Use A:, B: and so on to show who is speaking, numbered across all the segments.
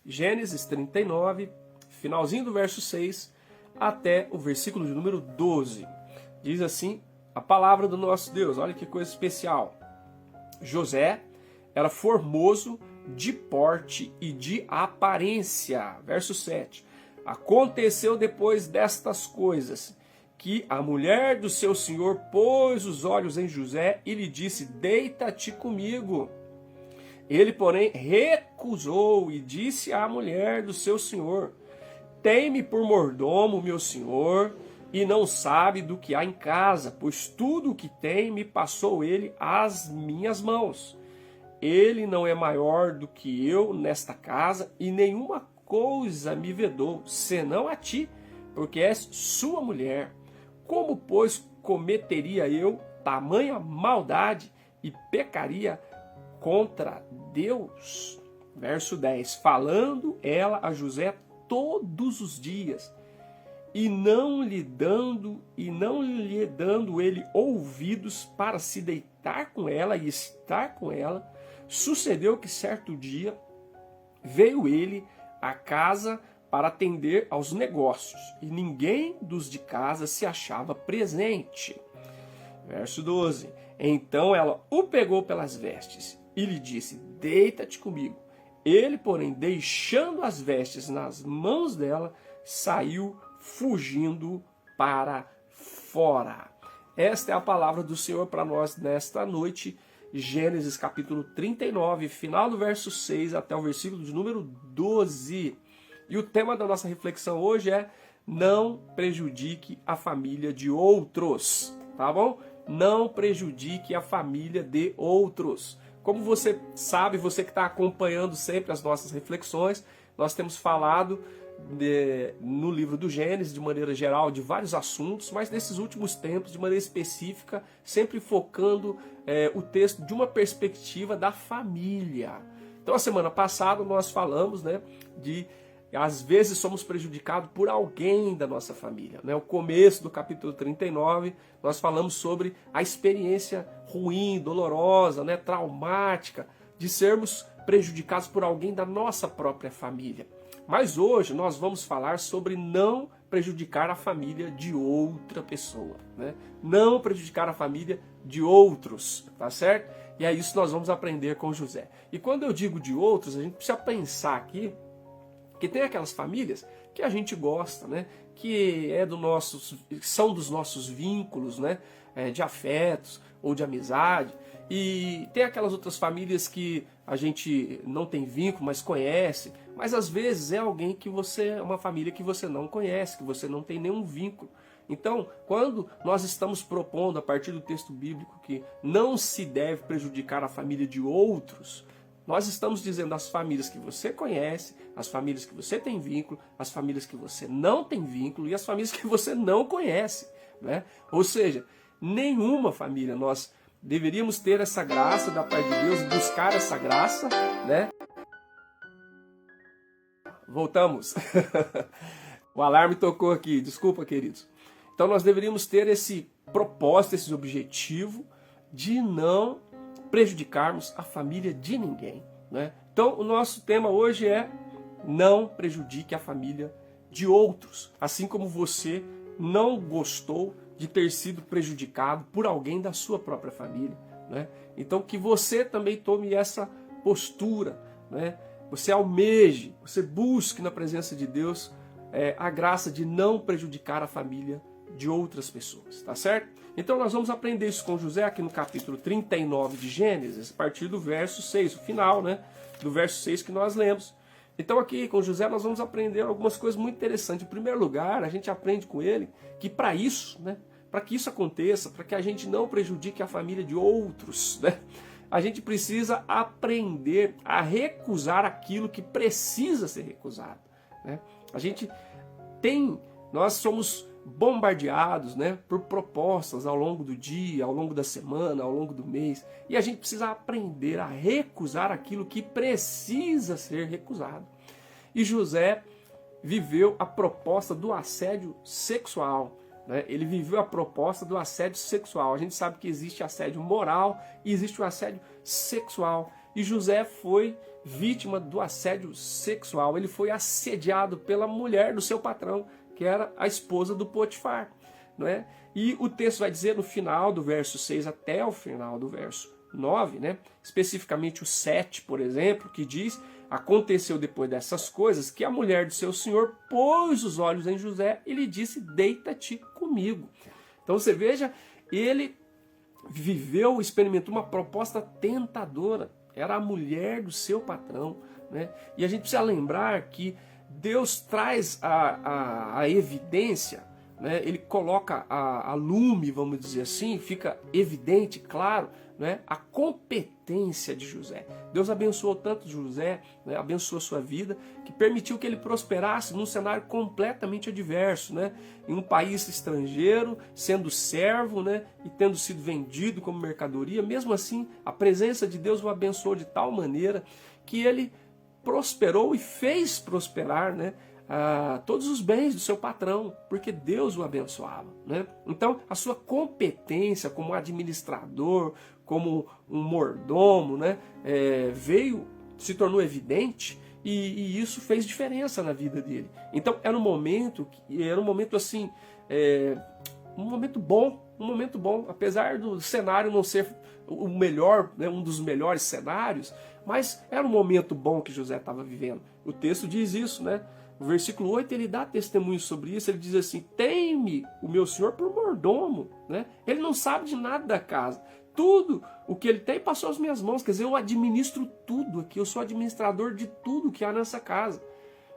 A: Gênesis 39, finalzinho do verso 6 até o versículo de número 12. Diz assim a palavra do nosso Deus. Olha que coisa especial. José era formoso de porte e de aparência. Verso 7. Aconteceu depois destas coisas que a mulher do seu senhor pôs os olhos em José e lhe disse: deita-te comigo. Ele, porém, recusou e disse à mulher do seu senhor: tem-me por mordomo, meu senhor, e não sabe do que há em casa, pois tudo o que tem me passou ele às minhas mãos. Ele não é maior do que eu nesta casa, e nenhuma coisa me vedou, senão a ti, porque és sua mulher. Como, pois, cometeria eu tamanha maldade e pecaria contra Deus? Verso 10. Falando ela a José todos os dias, e não lhe dando ele ouvidos para se deitar com ela e estar com ela, sucedeu que certo dia veio ele à casa para atender aos negócios, e ninguém dos de casa se achava presente. Verso 12. Então ela o pegou pelas vestes e lhe disse: deita-te comigo. Ele, porém, deixando as vestes nas mãos dela, saiu fugindo para fora. Esta é a palavra do Senhor para nós nesta noite. Gênesis capítulo 39, final do verso 6 até o versículo de número 12. E o tema da nossa reflexão hoje é: não prejudique a família de outros, tá bom? Não prejudique a família de outros. Como você sabe, você que está acompanhando sempre as nossas reflexões, nós temos falado no livro do Gênesis, de maneira geral, de vários assuntos, mas nesses últimos tempos, de maneira específica, sempre focando o texto de uma perspectiva da família. Então, a semana passada nós falamos, de às vezes somos prejudicados por alguém da nossa família. O começo do capítulo 39, nós falamos sobre a experiência ruim, dolorosa, traumática, de sermos prejudicados por alguém da nossa própria família. Mas hoje nós vamos falar sobre não prejudicar a família de outra pessoa. Não prejudicar a família de outros, tá certo? E é isso que nós vamos aprender com José. E quando eu digo de outros, a gente precisa pensar aqui que tem aquelas famílias que a gente gosta, que são dos nossos vínculos, de afetos ou de amizade. E tem aquelas outras famílias que a gente não tem vínculo, mas conhece. Mas às vezes é alguém uma família que você não conhece, que você não tem nenhum vínculo. Então, quando nós estamos propondo, a partir do texto bíblico, que não se deve prejudicar a família de outros, nós estamos dizendo as famílias que você conhece, as famílias que você tem vínculo, as famílias que você não tem vínculo e as famílias que você não conhece. Ou seja, nenhuma família nós deveríamos ter essa graça da parte de Deus, buscar essa graça, Voltamos. O alarme tocou aqui, desculpa, queridos. Então nós deveríamos ter esse propósito, esse objetivo de não prejudicarmos a família de ninguém. Então o nosso tema hoje é: não prejudique a família de outros, assim como você não gostou de ter sido prejudicado por alguém da sua própria família. Então que você também tome essa postura, você almeje, você busque na presença de Deus a graça de não prejudicar a família de outras pessoas, tá certo? Então nós vamos aprender isso com José aqui no capítulo 39 de Gênesis, a partir do verso 6, o final, do verso 6 que nós lemos. Então aqui com José nós vamos aprender algumas coisas muito interessantes. Em primeiro lugar, a gente aprende com ele que para isso, para que isso aconteça, para que a gente não prejudique a família de outros, a gente precisa aprender a recusar aquilo que precisa ser recusado. Nós somos bombardeados por propostas ao longo do dia, ao longo da semana, ao longo do mês, e a gente precisa aprender a recusar aquilo que precisa ser recusado. E José viveu a proposta do assédio sexual. Ele viveu a proposta do assédio sexual. A gente sabe que existe assédio moral e existe o assédio sexual. E José foi vítima do assédio sexual. Ele foi assediado pela mulher do seu patrão, que era a esposa do Potifar, não é? E o texto vai dizer no final do verso 6 até o final do verso 9, né? Especificamente o 7, por exemplo, que diz: aconteceu depois dessas coisas que a mulher do seu senhor pôs os olhos em José e lhe disse: deita-te comigo. Então você veja, ele viveu, experimentou uma proposta tentadora. Era a mulher do seu patrão, né? E a gente precisa lembrar que Deus traz a evidência, né? Ele coloca a lume, vamos dizer assim, fica evidente, claro, né? A competência de José. Deus abençoou tanto José, né? Abençoou sua vida, que permitiu que ele prosperasse num cenário completamente adverso, né? Em um país estrangeiro, sendo servo, né? E tendo sido vendido como mercadoria. Mesmo assim, a presença de Deus o abençoou de tal maneira que ele prosperou e fez prosperar, né? Todos os bens do seu patrão, porque Deus o abençoava, né? Então, a sua competência como administrador, como um mordomo, né? Se tornou evidente, e isso fez diferença na vida dele. Então, era um momento assim, um momento bom, apesar do cenário não ser o melhor, né, um dos melhores cenários, mas era um momento bom que José estava vivendo. O texto diz isso, né? No versículo 8 ele dá testemunho sobre isso, ele diz assim: tem-me o meu senhor por mordomo, né? Ele não sabe de nada da casa. Tudo o que ele tem passou às minhas mãos, quer dizer, eu administro tudo aqui, eu sou administrador de tudo que há nessa casa,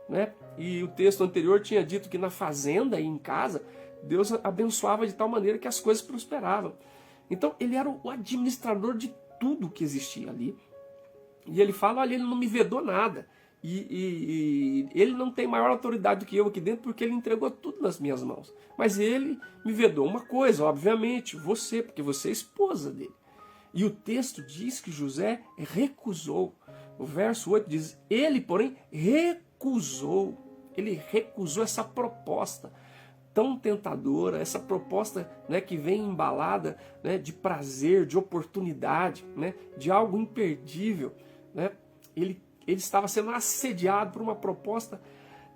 A: né? E o texto anterior tinha dito que na fazenda e em casa, Deus abençoava de tal maneira que as coisas prosperavam. Então ele era o administrador de tudo que existia ali. E ele fala: olha, ele não me vedou nada. E ele não tem maior autoridade do que eu aqui dentro, porque ele entregou tudo nas minhas mãos. Mas ele me vedou uma coisa, obviamente, você, porque você é esposa dele. E o texto diz que José recusou. O verso 8 diz: ele, porém, recusou. Ele recusou essa proposta tão tentadora, essa proposta, né, que vem embalada, né, de prazer, de oportunidade, né, de algo imperdível, né? Ele estava sendo assediado por uma proposta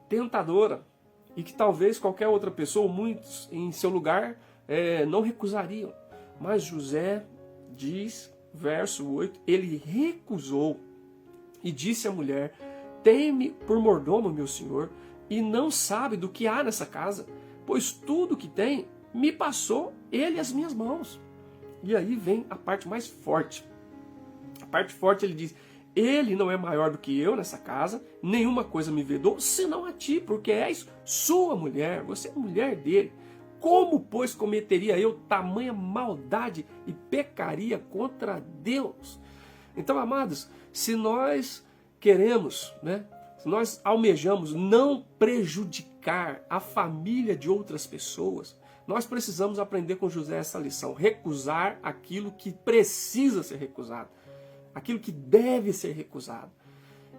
A: tentadora e que talvez qualquer outra pessoa, muitos em seu lugar, não recusariam. Mas José diz, verso 8, ele recusou e disse à mulher: tem-me por mordomo, meu senhor, e não sabe do que há nessa casa, pois tudo que tem me passou ele às minhas mãos. E aí vem a parte mais forte. A parte forte, ele diz: ele não é maior do que eu nessa casa, nenhuma coisa me vedou, senão a ti, porque és sua mulher, você é mulher dele. Como, pois, cometeria eu tamanha maldade e pecaria contra Deus? Então, amados, se nós queremos, né, se nós almejamos não prejudicar a família de outras pessoas, nós precisamos aprender com José essa lição: recusar aquilo que precisa ser recusado, aquilo que deve ser recusado.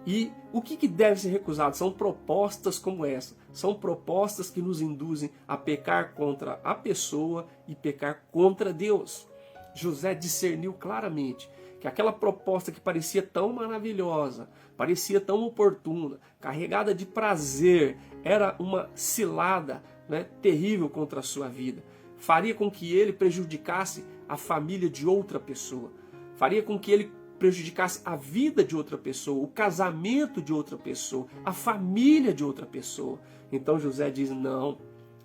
A: E o que deve ser recusado? São propostas como essa. São propostas que nos induzem a pecar contra a pessoa e pecar contra Deus. José discerniu claramente que aquela proposta que parecia tão maravilhosa, parecia tão oportuna, carregada de prazer, era uma cilada, né, terrível contra a sua vida. Faria com que ele prejudicasse a família de outra pessoa. Faria com que ele prejudicasse a vida de outra pessoa, o casamento de outra pessoa, a família de outra pessoa. Então José diz: não.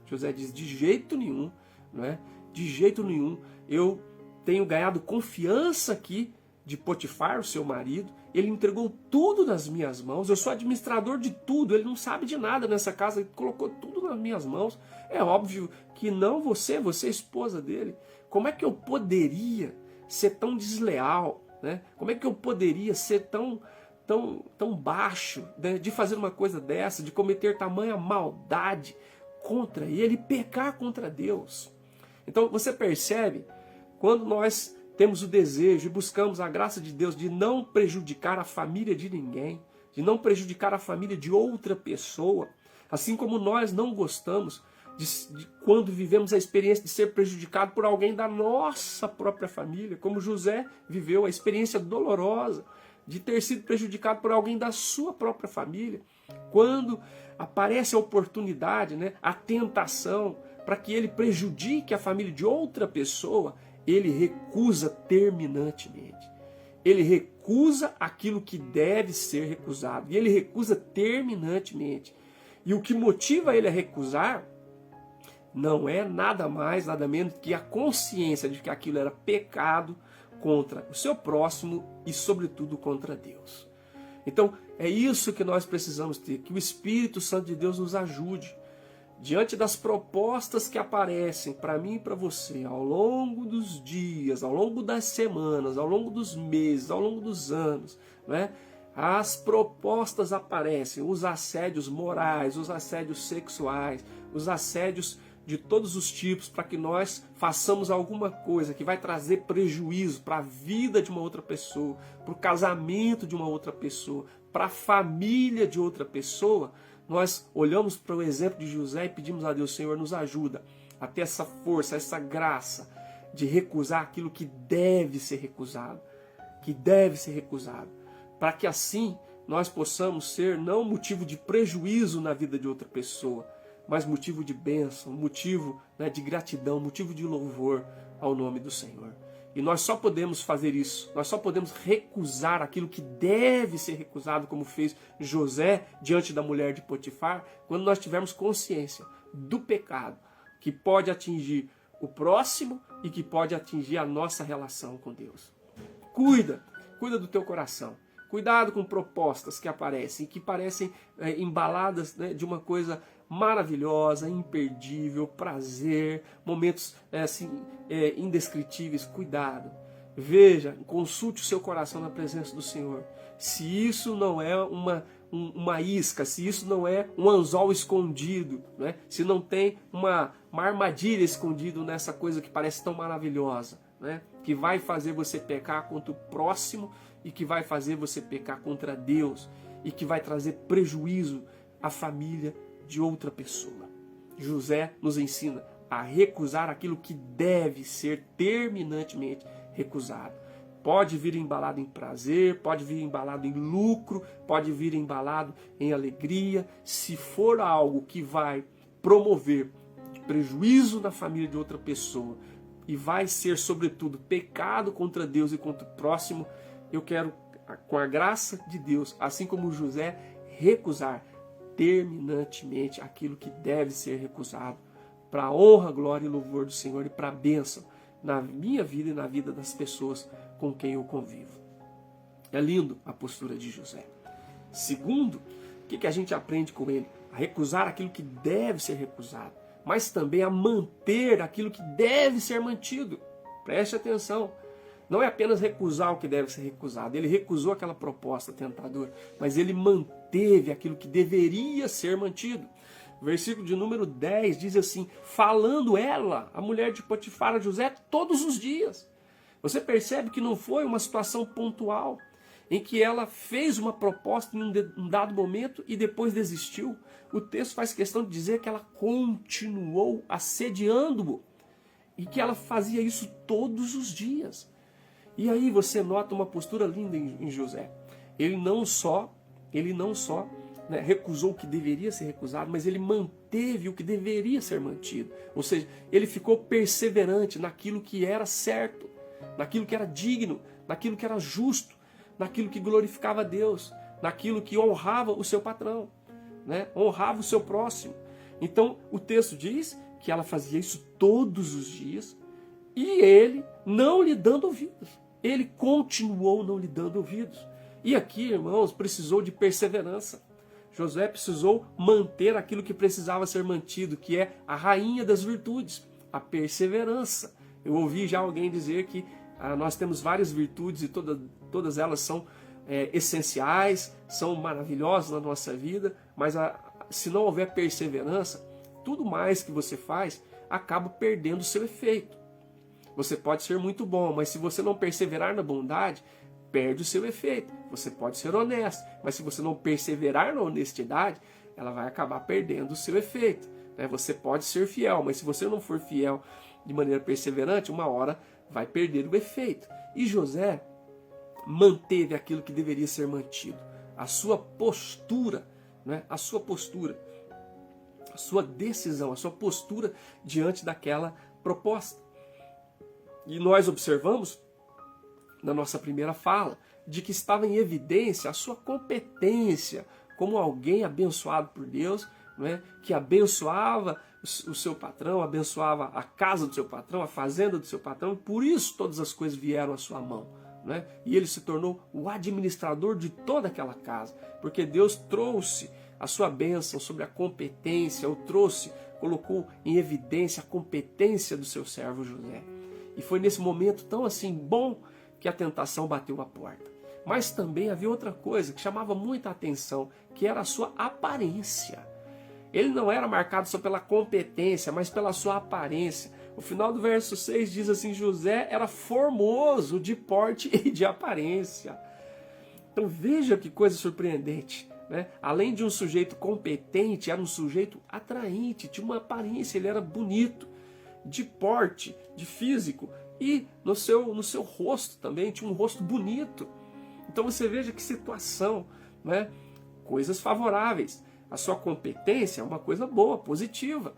A: José diz: de jeito nenhum, não é? De jeito nenhum. Eu tenho ganhado confiança aqui de Potifar, o seu marido. Ele entregou tudo nas minhas mãos. Eu sou administrador de tudo. Ele não sabe de nada nessa casa. Ele colocou tudo nas minhas mãos. É óbvio que não você é esposa dele. Como é que eu poderia ser tão desleal? Né? Como é que eu poderia ser tão baixo, né, de fazer uma coisa dessa, de cometer tamanha maldade contra ele, pecar contra Deus? Então você percebe, quando nós temos o desejo e buscamos a graça de Deus de não prejudicar a família de ninguém, de não prejudicar a família de outra pessoa, assim como nós não gostamos de quando vivemos a experiência de ser prejudicado por alguém da nossa própria família, como José viveu a experiência dolorosa de ter sido prejudicado por alguém da sua própria família. Quando aparece a oportunidade, né, a tentação, para que ele prejudique a família de outra pessoa, ele recusa terminantemente. Ele recusa aquilo que deve ser recusado. E ele recusa terminantemente. E o que motiva ele a recusar não é nada mais, nada menos que a consciência de que aquilo era pecado contra o seu próximo e, sobretudo, contra Deus. Então, é isso que nós precisamos ter, que o Espírito Santo de Deus nos ajude. Diante das propostas que aparecem para mim e para você ao longo dos dias, ao longo das semanas, ao longo dos meses, ao longo dos anos, né? As propostas aparecem, os assédios morais, os assédios sexuais, os assédios de todos os tipos, para que nós façamos alguma coisa que vai trazer prejuízo para a vida de uma outra pessoa, para o casamento de uma outra pessoa, para a família de outra pessoa. Nós olhamos para o exemplo de José e pedimos a Deus: Senhor, nos ajuda a ter essa força, essa graça de recusar aquilo que deve ser recusado, para que assim nós possamos ser não motivo de prejuízo na vida de outra pessoa, mas motivo de bênção, motivo, né, de gratidão, motivo de louvor ao nome do Senhor. E nós só podemos fazer isso, nós só podemos recusar aquilo que deve ser recusado, como fez José diante da mulher de Potifar, quando nós tivermos consciência do pecado que pode atingir o próximo e que pode atingir a nossa relação com Deus. Cuida do teu coração. Cuidado com propostas que aparecem, que parecem embaladas, né, de uma coisa maravilhosa, imperdível, prazer, momentos indescritíveis. Cuidado. Veja, consulte o seu coração na presença do Senhor. Se isso não é uma isca, se isso não é um anzol escondido, né? Se não tem uma armadilha escondida nessa coisa que parece tão maravilhosa, né? Que vai fazer você pecar contra o próximo e que vai fazer você pecar contra Deus e que vai trazer prejuízo à família de outra pessoa. José nos ensina a recusar aquilo que deve ser terminantemente recusado. Pode vir embalado em prazer, pode vir embalado em lucro, pode vir embalado em alegria. Se for algo que vai promover prejuízo na família de outra pessoa e vai ser, sobretudo, pecado contra Deus e contra o próximo, eu quero, com a graça de Deus, assim como José, recusar terminantemente aquilo que deve ser recusado, para a honra, glória e louvor do Senhor e para a bênção na minha vida e na vida das pessoas com quem eu convivo. É lindo a postura de José. Segundo, o que a gente aprende com ele? A recusar aquilo que deve ser recusado, mas também a manter aquilo que deve ser mantido. Preste atenção. Não é apenas recusar o que deve ser recusado. Ele recusou aquela proposta tentadora, mas ele manteve aquilo que deveria ser mantido. O versículo de número 10 diz assim: falando ela, a mulher de Potifar, a José, todos os dias. Você percebe que não foi uma situação pontual, em que ela fez uma proposta em um dado momento e depois desistiu. O texto faz questão de dizer que ela continuou assediando-o e que ela fazia isso todos os dias. E aí você nota uma postura linda em José. Ele não só né, recusou o que deveria ser recusado, mas ele manteve o que deveria ser mantido. Ou seja, ele ficou perseverante naquilo que era certo, naquilo que era digno, naquilo que era justo, naquilo que glorificava a Deus, naquilo que honrava o seu patrão, né, honrava o seu próximo. Então o texto diz que ela fazia isso todos os dias e ele não lhe dando ouvidos. Ele continuou não lhe dando ouvidos. E aqui, irmãos, precisou de perseverança. José precisou manter aquilo que precisava ser mantido, que é a rainha das virtudes, a perseverança. Eu ouvi já alguém dizer que nós temos várias virtudes e todas elas são essenciais, são maravilhosas na nossa vida, mas se não houver perseverança, tudo mais que você faz acaba perdendo o seu efeito. Você pode ser muito bom, mas se você não perseverar na bondade, perde o seu efeito. Você pode ser honesto, mas se você não perseverar na honestidade, ela vai acabar perdendo o seu efeito. Você pode ser fiel, mas se você não for fiel de maneira perseverante, uma hora vai perder o efeito. E José manteve aquilo que deveria ser mantido. A sua postura, né? A sua postura, a sua decisão, a sua postura diante daquela proposta. E nós observamos, na nossa primeira fala, de que estava em evidência a sua competência como alguém abençoado por Deus, né, que abençoava o seu patrão, abençoava a casa do seu patrão, a fazenda do seu patrão, e por isso todas as coisas vieram à sua mão. Né? E ele se tornou o administrador de toda aquela casa, porque Deus trouxe a sua bênção sobre a competência, colocou em evidência a competência do seu servo José. E foi nesse momento tão assim bom que a tentação bateu à porta. Mas também havia outra coisa que chamava muita atenção, que era a sua aparência. Ele não era marcado só pela competência, mas pela sua aparência. O final do verso 6 diz assim: José era formoso de porte e de aparência. Então veja que coisa surpreendente, né? Além de um sujeito competente, era um sujeito atraente, tinha uma aparência, ele era bonito, de porte, de físico, e no seu rosto também, tinha um rosto bonito. Então você veja que situação, né? Coisas favoráveis. A sua competência é uma coisa boa, positiva.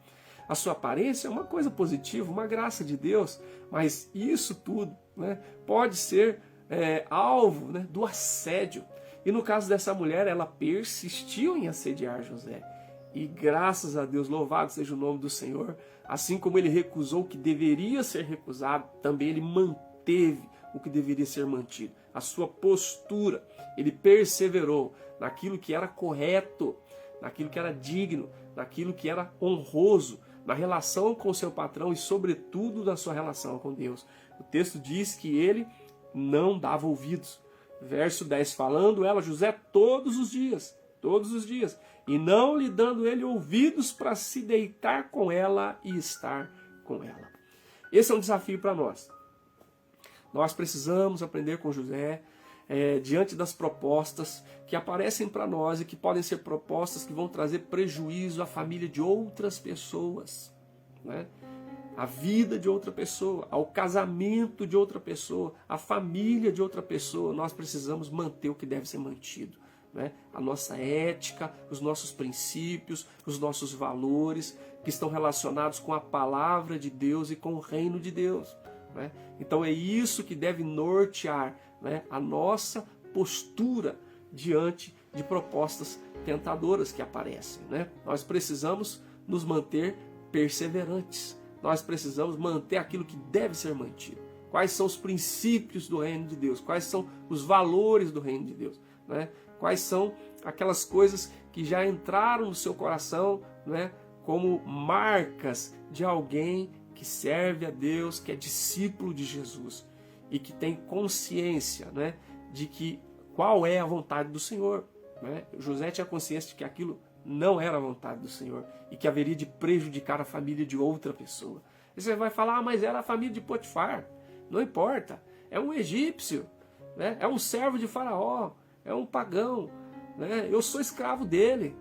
A: A sua aparência é uma coisa positiva, uma graça de Deus. Mas isso tudo, né, pode ser alvo, né, do assédio. E no caso dessa mulher, ela persistiu em assediar José. E graças a Deus, louvado seja o nome do Senhor, assim como ele recusou o que deveria ser recusado, também ele manteve o que deveria ser mantido. A sua postura, ele perseverou naquilo que era correto, naquilo que era digno, naquilo que era honroso, na relação com o seu patrão e, sobretudo, na sua relação com Deus. O texto diz que ele não dava ouvidos. Verso 10, falando ela, José, todos os dias, e não lhe dando ele ouvidos para se deitar com ela e estar com ela. Esse é um desafio para nós. Nós precisamos aprender com José, diante das propostas que aparecem para nós e que podem ser propostas que vão trazer prejuízo à família de outras pessoas, né? À vida de outra pessoa, ao casamento de outra pessoa, à família de outra pessoa. Nós precisamos manter o que deve ser mantido, né? A nossa ética, os nossos princípios, os nossos valores que estão relacionados com a palavra de Deus e com o reino de Deus, né? Então é isso que deve nortear, né, a nossa postura diante de propostas tentadoras que aparecem, né? Nós precisamos nos manter perseverantes. Nós precisamos manter aquilo que deve ser mantido. Quais são os princípios do reino de Deus? Quais são os valores do reino de Deus, né? Quais são aquelas coisas que já entraram no seu coração, né, como marcas de alguém que serve a Deus, que é discípulo de Jesus e que tem consciência, né, de que qual é a vontade do Senhor, né? José tinha consciência de que aquilo não era a vontade do Senhor e que haveria de prejudicar a família de outra pessoa. E você vai falar, mas era a família de Potifar. Não importa, é um egípcio, né? É um servo de Faraó, é um pagão, né? Eu sou escravo dele.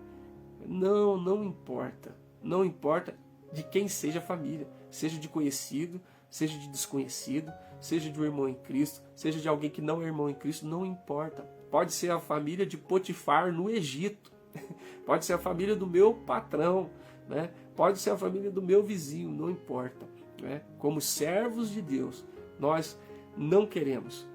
A: Não importa. Não importa de quem seja a família, seja de conhecido, seja de desconhecido, seja de um irmão em Cristo, seja de alguém que não é irmão em Cristo, não importa. Pode ser a família de Potifar no Egito, pode ser a família do meu patrão, né? Pode ser a família do meu vizinho, não importa, né? Como servos de Deus, nós não queremos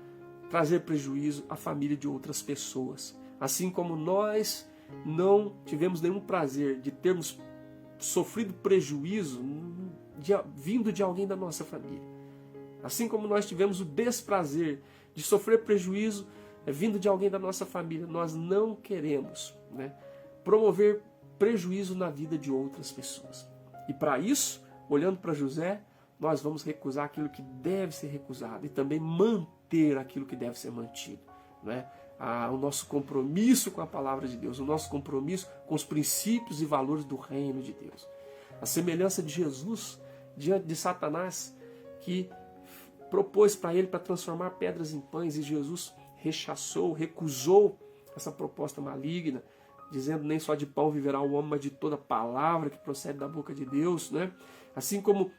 A: trazer prejuízo à família de outras pessoas. Assim como nós não tivemos nenhum prazer de termos sofrido prejuízo vindo de alguém da nossa família. Assim como nós tivemos o desprazer de sofrer prejuízo vindo de alguém da nossa família, nós não queremos, né, promover prejuízo na vida de outras pessoas. E para isso, olhando para José, nós vamos recusar aquilo que deve ser recusado e também manter aquilo que deve ser mantido, né? O nosso compromisso com a palavra de Deus, o nosso compromisso com os princípios e valores do reino de Deus. A semelhança de Jesus diante de Satanás, que propôs para ele para transformar pedras em pães, e Jesus rechaçou, recusou essa proposta maligna, dizendo nem só de pão viverá o homem, mas de toda palavra que procede da boca de Deus, né? Assim como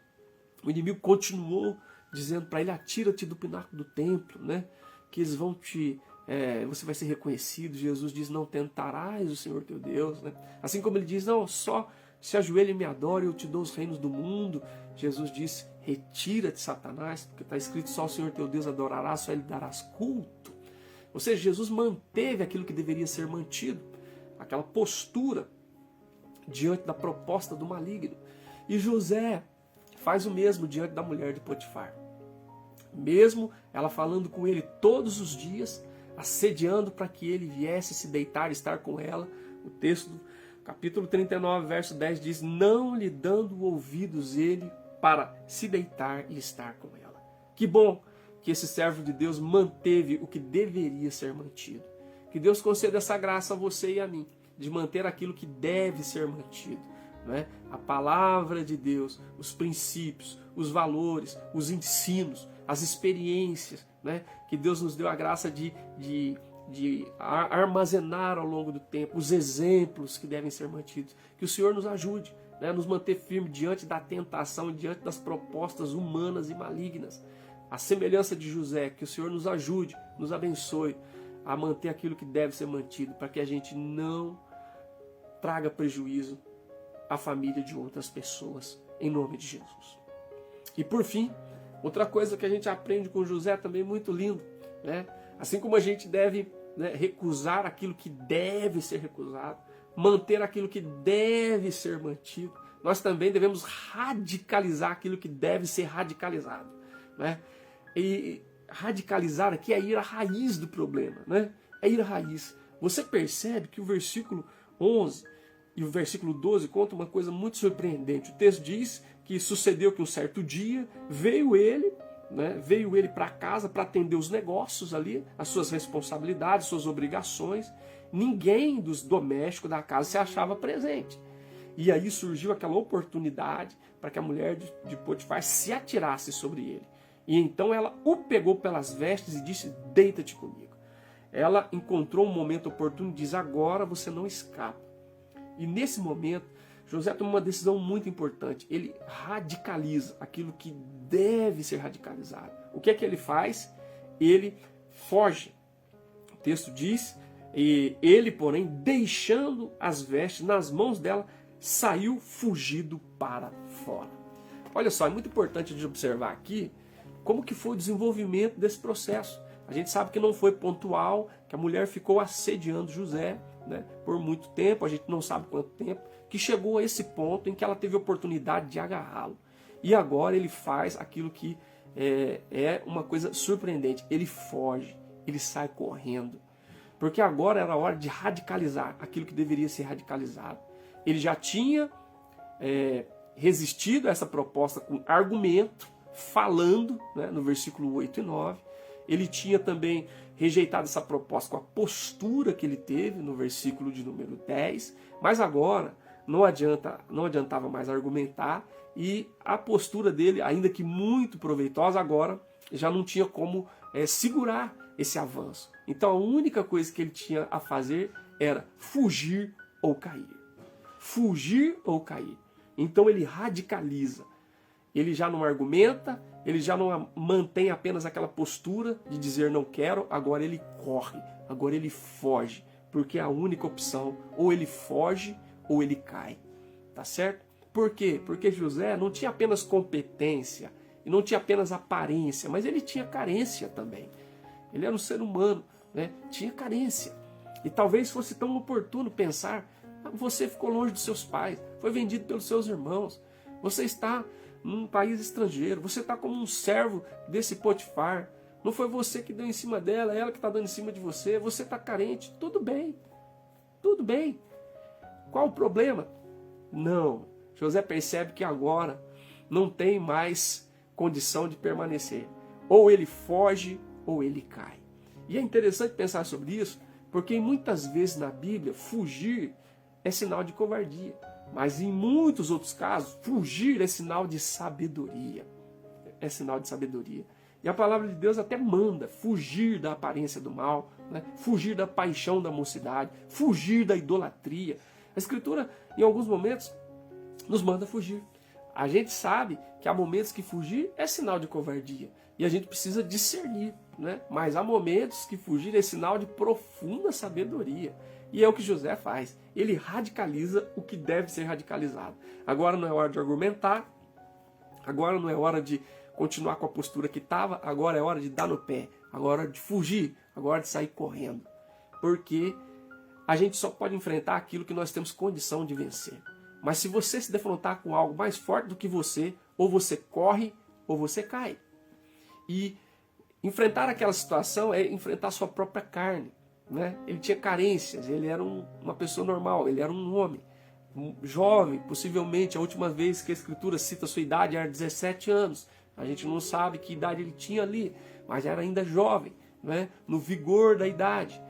A: o inimigo continuou dizendo para ele, atira-te do pináculo do templo, né? que eles vão você vai ser reconhecido. Jesus diz, não tentarás o Senhor teu Deus, né? Assim como ele diz, não, só se ajoelhe e me adore, eu te dou os reinos do mundo. Jesus diz, retira-te, Satanás, porque está escrito, só o Senhor teu Deus adorarás, só ele darás culto. Ou seja, Jesus manteve aquilo que deveria ser mantido, aquela postura diante da proposta do maligno. E José faz o mesmo diante da mulher de Potifar. Mesmo ela falando com ele todos os dias, assediando para que ele viesse se deitar e estar com ela. O texto do capítulo 39, verso 10 diz, não lhe dando ouvidos ele para se deitar e estar com ela. Que bom que esse servo de Deus manteve o que deveria ser mantido. Que Deus conceda essa graça a você e a mim, de manter aquilo que deve ser mantido. Né? A palavra de Deus, os princípios, os valores, os ensinos, as experiências, né? Que Deus nos deu a graça de armazenar ao longo do tempo, os exemplos que devem ser mantidos. Que o Senhor nos ajude, né? Nos manter firme diante da tentação, diante das propostas humanas e malignas. A semelhança de José, que o Senhor nos ajude, nos abençoe a manter aquilo que deve ser mantido, para que a gente não traga prejuízo à família de outras pessoas, em nome de Jesus. E por fim, outra coisa que a gente aprende com José também muito lindo, né? Assim como a gente deve, né, recusar aquilo que deve ser recusado, manter aquilo que deve ser mantido, nós também devemos radicalizar aquilo que deve ser radicalizado, né? E radicalizar aqui é ir à raiz do problema, né? É ir à raiz. Você percebe que o versículo 11 e o versículo 12 conta uma coisa muito surpreendente. O texto diz que sucedeu que um certo dia veio ele para casa para atender os negócios ali, as suas responsabilidades, suas obrigações. Ninguém dos domésticos da casa se achava presente. E aí surgiu aquela oportunidade para que a mulher de Potifar se atirasse sobre ele. E então ela o pegou pelas vestes e disse, deita-te comigo. Ela encontrou um momento oportuno e diz, agora você não escapa. E nesse momento, José toma uma decisão muito importante. Ele radicaliza aquilo que deve ser radicalizado. O que é que ele faz? Ele foge. O texto diz, e ele, porém, deixando as vestes nas mãos dela, saiu fugido para fora. Olha só, é muito importante de observar aqui como que foi o desenvolvimento desse processo. A gente sabe que não foi pontual, que a mulher ficou assediando José, né, por muito tempo, a gente não sabe quanto tempo, que chegou a esse ponto em que ela teve a oportunidade de agarrá-lo. E agora ele faz aquilo que é uma coisa surpreendente. Ele foge, ele sai correndo. Porque agora era a hora de radicalizar aquilo que deveria ser radicalizado. Ele já tinha resistido a essa proposta com argumento, falando, né, no versículo 8 e 9. Ele tinha também rejeitado essa proposta com a postura que ele teve no versículo de número 10. Mas agora não adiantava mais argumentar, e a postura dele, ainda que muito proveitosa, agora já não tinha como segurar esse avanço. Então a única coisa que ele tinha a fazer era fugir ou cair. Fugir ou cair. Então ele radicaliza. Ele já não argumenta, ele já não mantém apenas aquela postura de dizer não quero, agora ele corre, agora ele foge, porque é a única opção, ou ele foge ou ele cai, tá certo? Por quê? Porque José não tinha apenas competência, e não tinha apenas aparência, mas ele tinha carência também. Ele era um ser humano, né? Tinha carência. E talvez fosse tão oportuno pensar, você ficou longe dos seus pais, foi vendido pelos seus irmãos, você está num país estrangeiro, você está como um servo desse Potifar, não foi você que deu em cima dela, é ela que está dando em cima de você, você está carente, tudo bem, tudo bem. Qual o problema? Não, José percebe que agora não tem mais condição de permanecer, ou ele foge ou ele cai. E é interessante pensar sobre isso, porque muitas vezes na Bíblia, fugir é sinal de covardia. Mas em muitos outros casos, fugir é sinal de sabedoria. É sinal de sabedoria. E a palavra de Deus até manda fugir da aparência do mal, né? Fugir da paixão da mocidade, fugir da idolatria. A Escritura, em alguns momentos, nos manda fugir. A gente sabe que há momentos que fugir é sinal de covardia. E a gente precisa discernir, né? Mas há momentos que fugir é sinal de profunda sabedoria. E é o que José faz. Ele radicaliza o que deve ser radicalizado. Agora não é hora de argumentar. Agora não é hora de continuar com a postura que estava. Agora é hora de dar no pé. Agora é hora de fugir. Agora é de sair correndo. Porque a gente só pode enfrentar aquilo que nós temos condição de vencer. Mas se você se defrontar com algo mais forte do que você, ou você corre, ou você cai. E enfrentar aquela situação é enfrentar a sua própria carne, né? Ele tinha carências, ele era uma pessoa normal, ele era um homem, jovem, possivelmente a última vez que a Escritura cita a sua idade era 17 anos. A gente não sabe que idade ele tinha ali, mas era ainda jovem, né? No vigor da idade.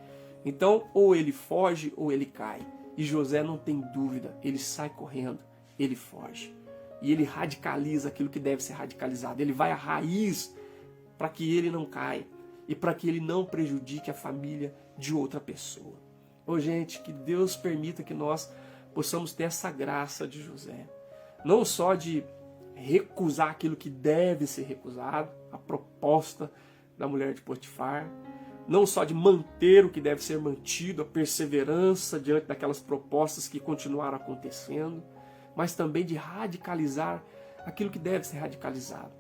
A: Então, ou ele foge ou ele cai. E José não tem dúvida, ele sai correndo, ele foge. E ele radicaliza aquilo que deve ser radicalizado. Ele vai à raiz para que ele não caia e para que ele não prejudique a família de outra pessoa. Ô gente, que Deus permita que nós possamos ter essa graça de José. Não só de recusar aquilo que deve ser recusado, a proposta da mulher de Potifar, não só de manter o que deve ser mantido, a perseverança diante daquelas propostas que continuaram acontecendo, mas também de radicalizar aquilo que deve ser radicalizado.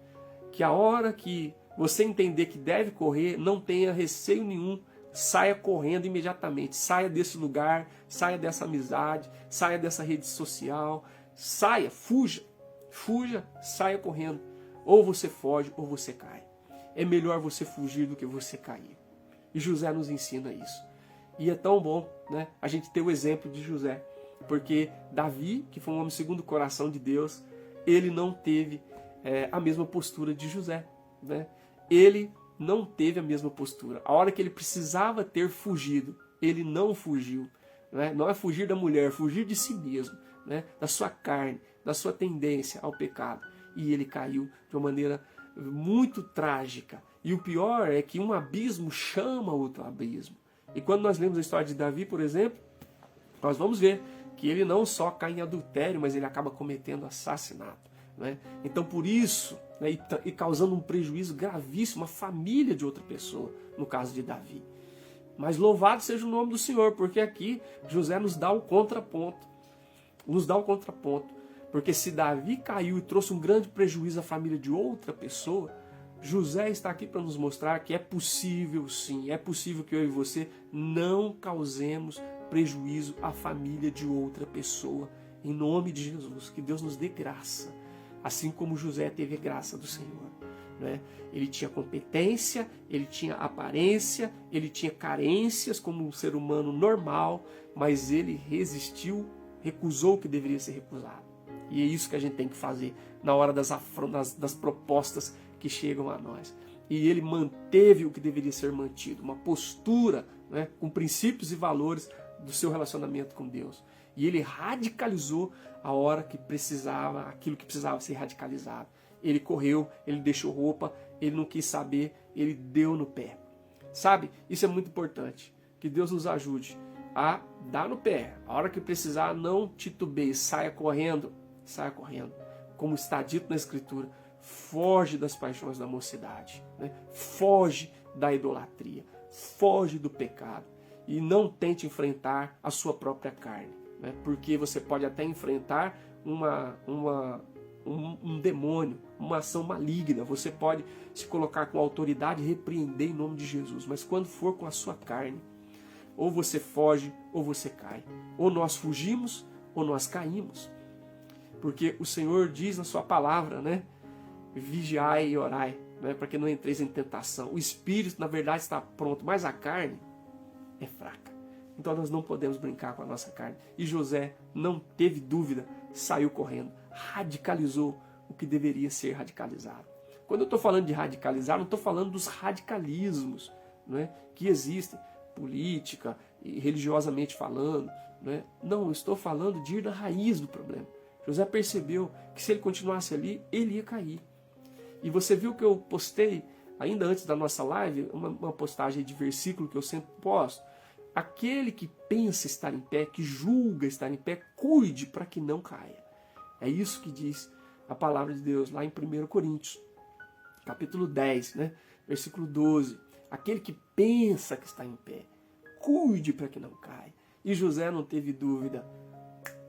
A: Que a hora que você entender que deve correr, não tenha receio nenhum, saia correndo imediatamente, saia desse lugar, saia dessa amizade, saia dessa rede social, saia, fuja, saia correndo. Ou você foge ou você cai. É melhor você fugir do que você cair. E José nos ensina isso. E é tão bom, né, a gente ter o exemplo de José. Porque Davi, que foi um homem segundo o coração de Deus, ele não teve a mesma postura de José, né? Ele não teve a mesma postura. A hora que ele precisava ter fugido, ele não fugiu. Né? Não é fugir da mulher, fugir de si mesmo, né? Da sua carne, da sua tendência ao pecado. E ele caiu de uma maneira muito trágica. E o pior é que um abismo chama outro abismo. E quando nós lemos a história de Davi, por exemplo, nós vamos ver que ele não só cai em adultério, mas ele acaba cometendo assassinato. Né? Então por isso, né, e causando um prejuízo gravíssimo à família de outra pessoa, no caso de Davi. Mas louvado seja o nome do Senhor, porque aqui José nos dá o contraponto. Nos dá o contraponto. Porque se Davi caiu e trouxe um grande prejuízo à família de outra pessoa, José está aqui para nos mostrar que é possível sim, é possível que eu e você não causemos prejuízo à família de outra pessoa. Em nome de Jesus, que Deus nos dê graça. Assim como José teve a graça do Senhor. Né? Ele tinha competência, ele tinha aparência, ele tinha carências como um ser humano normal, mas ele resistiu, recusou o que deveria ser recusado. E é isso que a gente tem que fazer na hora das propostas que chegam a nós. E ele manteve o que deveria ser mantido, uma postura, né, com princípios e valores do seu relacionamento com Deus. E ele radicalizou a hora que precisava, aquilo que precisava ser radicalizado. Ele correu, ele deixou roupa, ele não quis saber, ele deu no pé. Sabe? Isso é muito importante. Que Deus nos ajude a dar no pé. A hora que precisar, não titubeie, saia correndo. Saia correndo. Como está dito na Escritura, foge das paixões da mocidade. Né? Foge da idolatria. Foge do pecado. E não tente enfrentar a sua própria carne. Né? Porque você pode até enfrentar um demônio, uma ação maligna. Você pode se colocar com autoridade e repreender em nome de Jesus. Mas quando for com a sua carne, ou você foge ou você cai. Ou nós fugimos ou nós caímos. Porque o Senhor diz na sua palavra, né? Vigiai e orai, né? Para que não entreis em tentação. O espírito, na verdade, está pronto, mas a carne é fraca. Então nós não podemos brincar com a nossa carne. E José não teve dúvida, saiu correndo, radicalizou o que deveria ser radicalizado. Quando eu estou falando de radicalizar, não estou falando dos radicalismos, né, que existem, política e religiosamente falando. Né? Não, eu estou falando de ir na raiz do problema. José percebeu que se ele continuasse ali, ele ia cair. E você viu que eu postei, ainda antes da nossa live, uma postagem de versículo que eu sempre posto. Aquele que pensa estar em pé, que julga estar em pé, cuide para que não caia. É isso que diz a palavra de Deus lá em 1 Coríntios, capítulo 10, né? Versículo 12. Aquele que pensa que está em pé, cuide para que não caia. E José não teve dúvida,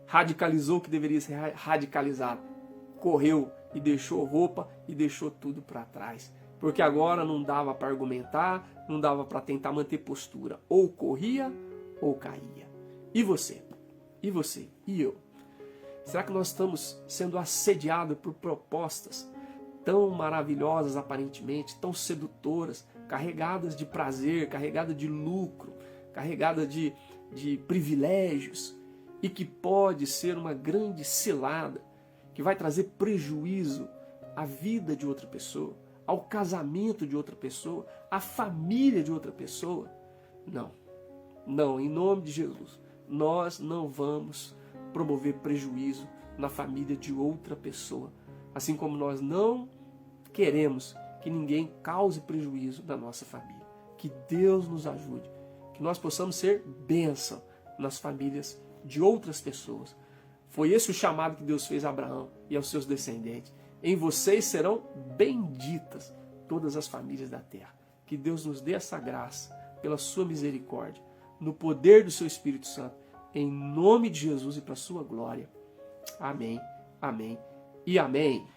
A: radicalizou o que deveria ser radicalizado, correu e deixou roupa e deixou tudo para trás. Porque agora não dava para argumentar, não dava para tentar manter postura. Ou corria ou caía. E você? E você? E eu? Será que nós estamos sendo assediados por propostas tão maravilhosas aparentemente, tão sedutoras, carregadas de prazer, carregadas de lucro, carregadas de privilégios, e que pode ser uma grande cilada, que vai trazer prejuízo à vida de outra pessoa, ao casamento de outra pessoa, à família de outra pessoa? Não, não, em nome de Jesus, nós não vamos promover prejuízo na família de outra pessoa, assim como nós não queremos que ninguém cause prejuízo na nossa família. Que Deus nos ajude, que nós possamos ser bênção nas famílias de outras pessoas. Foi esse o chamado que Deus fez a Abraão e aos seus descendentes. Em vocês serão benditas todas as famílias da terra. Que Deus nos dê essa graça, pela sua misericórdia, no poder do seu Espírito Santo, em nome de Jesus e para a sua glória. Amém, amém e amém.